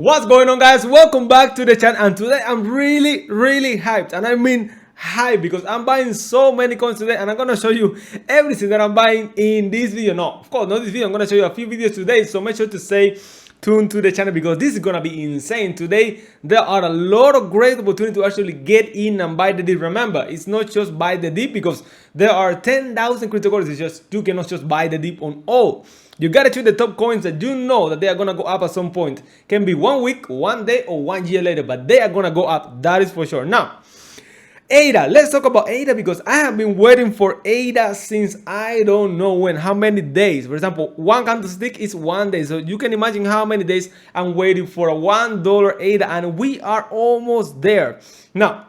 What's going on, guys? Welcome back to the channel, and today I'm really hyped, and I mean hyped because I'm buying so many coins today, and I'm gonna show you everything that I'm buying in this video. No, of course not this video. I'm gonna show you a few videos today, so make sure to stay tuned to the channel because this is gonna be insane. Today there are a lot of great opportunities to actually get in and buy the dip. Remember, it's not just buy the dip because there are 10,000 cryptocurrencies. Just you cannot just buy the dip on all. You gotta choose the top coins that you know that they are gonna go up at some point. Can be 1 week, 1 day, or 1 year later, but they are gonna go up. That is for sure. Now, ADA. Let's talk about ADA because I have been waiting for ADA since I don't know when, how many days. For example, one candlestick is 1 day. So you can imagine how many days I'm waiting for a $1 ADA, and we are almost there. Now,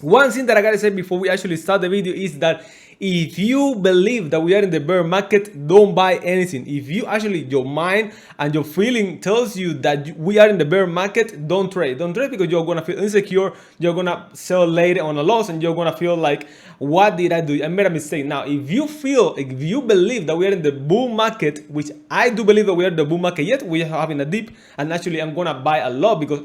one thing that I gotta say before we actually start the video is that if you believe that we are in the bear market, don't buy anything. If you actually, your mind and your feeling tells you that we are in the bear market, don't trade. Don't trade because you're gonna feel insecure. You're gonna sell later on a loss, and you're gonna feel like, what did I do? I made a mistake. Now, if you believe that we are in the bull market, which I do believe that we are in the bull market, yet we are having a dip, and actually I'm gonna buy a lot because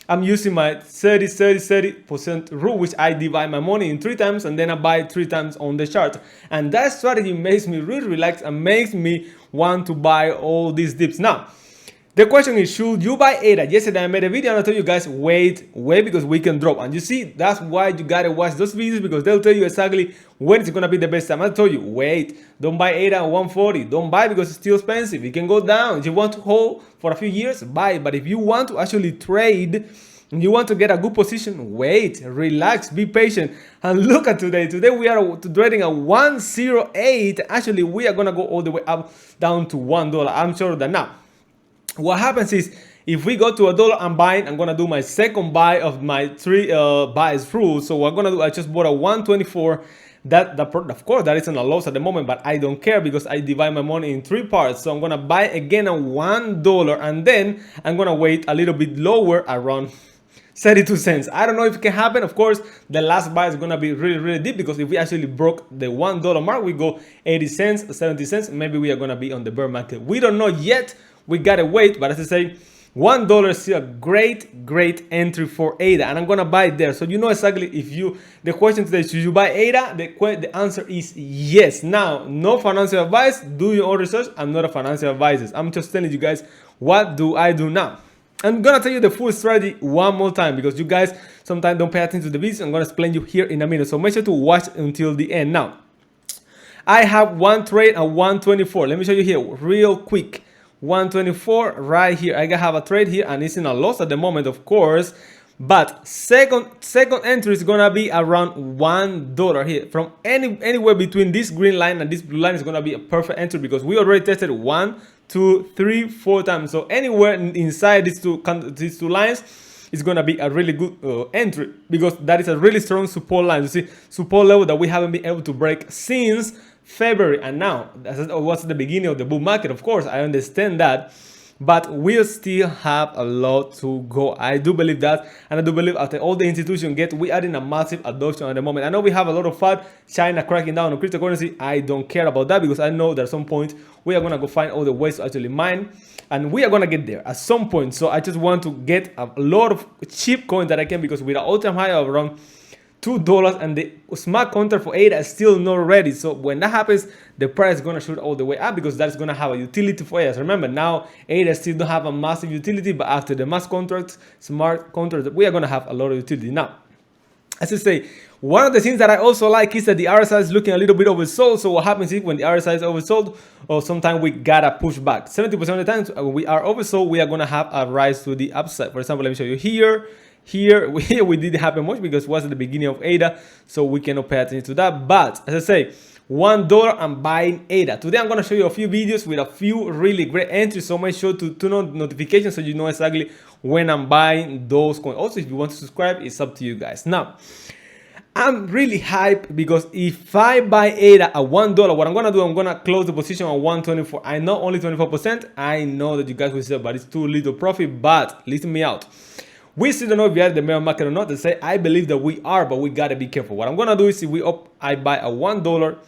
I'm using my 30% rule, which I divide my money in 3 times and then I buy 3 times on the chart. And that strategy makes me really relaxed and makes me want to buy all these dips. Now, the question is, should you buy ADA? Yesterday I made a video and I told you guys, wait because we can drop. And you see, that's why you gotta watch those videos because they'll tell you exactly when it's gonna be the best time. I told you, wait, don't buy ADA at 140. Don't buy because it's still expensive. It can go down. If you want to hold for a few years, buy. But if you want to actually trade and you want to get a good position, wait, relax, be patient. And look at today. Today we are trading at 108. Actually, we are gonna go all the way up down to $1. I'm sure of that. Now, what happens is, if we go to $1, I'm buying. I'm gonna do my second buy of my 3 buys rule. So what I'm gonna do, I just bought a 124. Of course that isn't a loss at the moment, but I don't care because I divide my money in 3 parts. So I'm gonna buy again at $1, and then I'm gonna wait a little bit lower around 32 cents. I don't know if it can happen. Of course, the last buy is gonna be really deep because if we actually broke the $1 mark, we go 80 cents, 70 cents, maybe we are gonna be on the bear market. We don't know yet. We gotta wait, but as I say, $1 is still a great entry for ADA, and I'm gonna buy it there. So you know exactly if you, the question today, should you buy ADA? The answer is yes. Now, no financial advice, do your own research. I'm not a financial advisor. I'm just telling you guys, what do I do now? I'm gonna tell you the full strategy one more time because you guys sometimes don't pay attention to the videos. I'm gonna explain you here in a minute. So make sure to watch until the end. Now, I have one trade at 124. Let me show you here real quick. 124 right here. I have a trade here and it's in a loss at the moment, of course, but second entry is gonna be around $1 here. From anywhere between this green line and this blue line is gonna be a perfect entry because we already tested 1, 2, 3, 4 times. So anywhere inside these two lines is gonna be a really good entry because that is a really strong support line. You see, support level that we haven't been able to break since February, and now that was the beginning of the bull market. Of course, I understand that, but we still have a lot to go. I do believe that, and I do believe after all the institutions we are in a massive adoption at the moment. I know we have a lot of FUD, China cracking down on cryptocurrency. I don't care about that because I know that at some point we are gonna go find all the ways to actually mine, and we are gonna get there at some point. So I just want to get a lot of cheap coins that I can because with an all-time high of around $2, and the smart contract for ADA is still not ready. So when that happens, the price is gonna shoot all the way up because that's gonna have a utility for us. Remember, now ADA still don't have a massive utility, but after the mass contracts, smart contracts, we are gonna have a lot of utility. Now, as I say, one of the things that I also like is that the RSI is looking a little bit oversold. So what happens is when the RSI is oversold, or sometimes we gotta push back. 70% of the times when we are oversold, we are gonna have a rise to the upside. For example, let me show you here. Here we didn't happen much because it was at the beginning of ADA, so we cannot pay attention to that. But as I say, $1, I'm buying ADA. Today I'm gonna show you a few videos with a few really great entries, so make sure to turn on notifications so you know exactly when I'm buying those coins. Also, if you want to subscribe, it's up to you guys. Now, I'm really hyped because if I buy ADA at $1, what I'm gonna do, I'm gonna close the position on 124. I know only 24%. I know that you guys will say, but it's too little profit. But listen me out. We still don't know if we are in the bear market or not. They say I believe that we are, but we gotta be careful. What I'm gonna do is if I buy a $1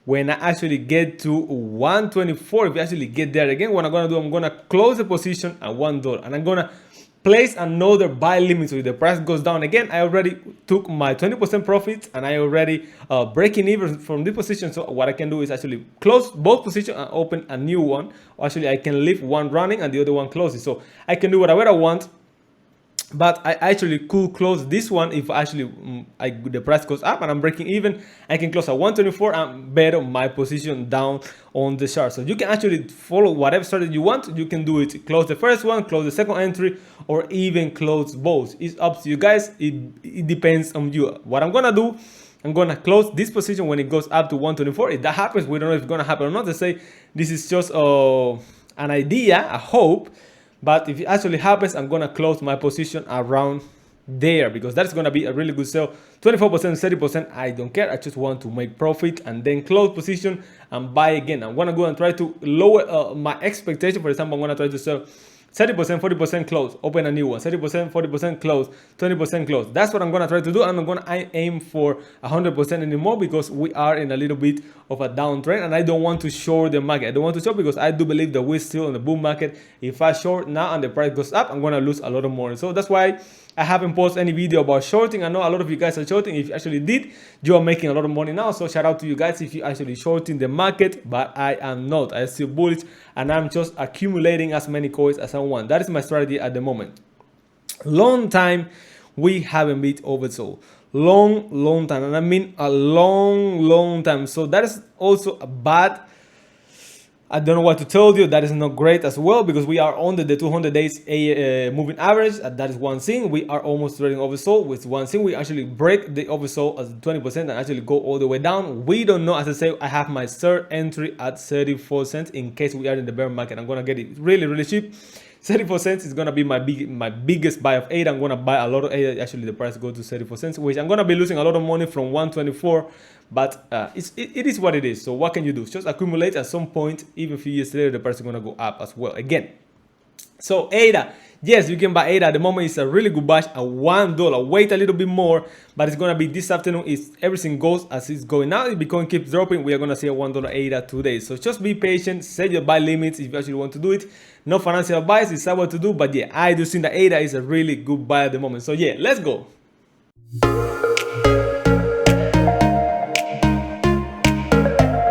when I actually get to 124, if we actually get there again, what I'm gonna do, I'm gonna close the position at $1, and I'm gonna place another buy limit. So if the price goes down again, I already took my 20% profits, and I already breaking even from this position. So what I can do is actually close both positions and open a new one. Or actually, I can leave one running and the other one closes. So I can do whatever I want. But I actually could close this one if actually the price goes up and I'm breaking even. I can close at 124 and bet on my position down on the chart. So you can actually follow whatever strategy you want. You can do it, close the first one, close the second entry, or even close both. It's up to you guys. It depends on you. What I'm gonna do, I'm gonna close this position when it goes up to 124. If that happens, we don't know if it's gonna happen or not. Let's say this is just an idea, a hope. But if it actually happens, I'm gonna close my position around there, because that's gonna be a really good sell. 24%, 30%, I don't care. I just want to make profit and then close position and buy again. I'm gonna go and try to lower my expectation. For example, I'm gonna try to sell 30%, 40% close, open a new one, 30%, 40% close, 20% close. That's what I'm gonna try to do. I'm not gonna aim for 100% anymore, because we are in a little bit of a downtrend, and I don't want to short the market. I don't want to short because I do believe that we're still in the boom market. If I short now and the price goes up, I'm gonna lose a lot of money. So that's why I haven't posted any video about shorting. I know a lot of you guys are shorting. If you actually did, you are making a lot of money now. So shout out to you guys if you actually shorting the market, but I am not. I still bullish, and I'm just accumulating as many coins as I want. That is my strategy at the moment. Long time we haven't been oversold. Long time, and I mean a long time. So that is also a bad, I don't know what to tell you. That is not great as well, because we are under the 200 days moving average. That is one thing. We are almost trading oversold, with one thing. We actually break the oversold as 20% and actually go all the way down. We don't know. As I say, I have my third entry at 34 cents in case we are in the bear market. I'm gonna get it really cheap. 34 cents is gonna be my biggest buy of 8. I'm gonna buy a lot of 8. Actually, the price goes to 34 cents, which I'm gonna be losing a lot of money from 124. But it is what it is. So what can you do? Just accumulate. At some point, even a few years later, the price is gonna go up as well again. So ADA, yes, you can buy ADA. At the moment, it's a really good buy at $1. Wait a little bit more, but it's gonna be this afternoon. If everything goes as it's going now, if Bitcoin keeps dropping, we are gonna see a $1 ADA today. So just be patient, set your buy limits if you actually want to do it. No financial advice, it's what to do, but yeah, I do think that ADA is a really good buy at the moment. So yeah, let's go.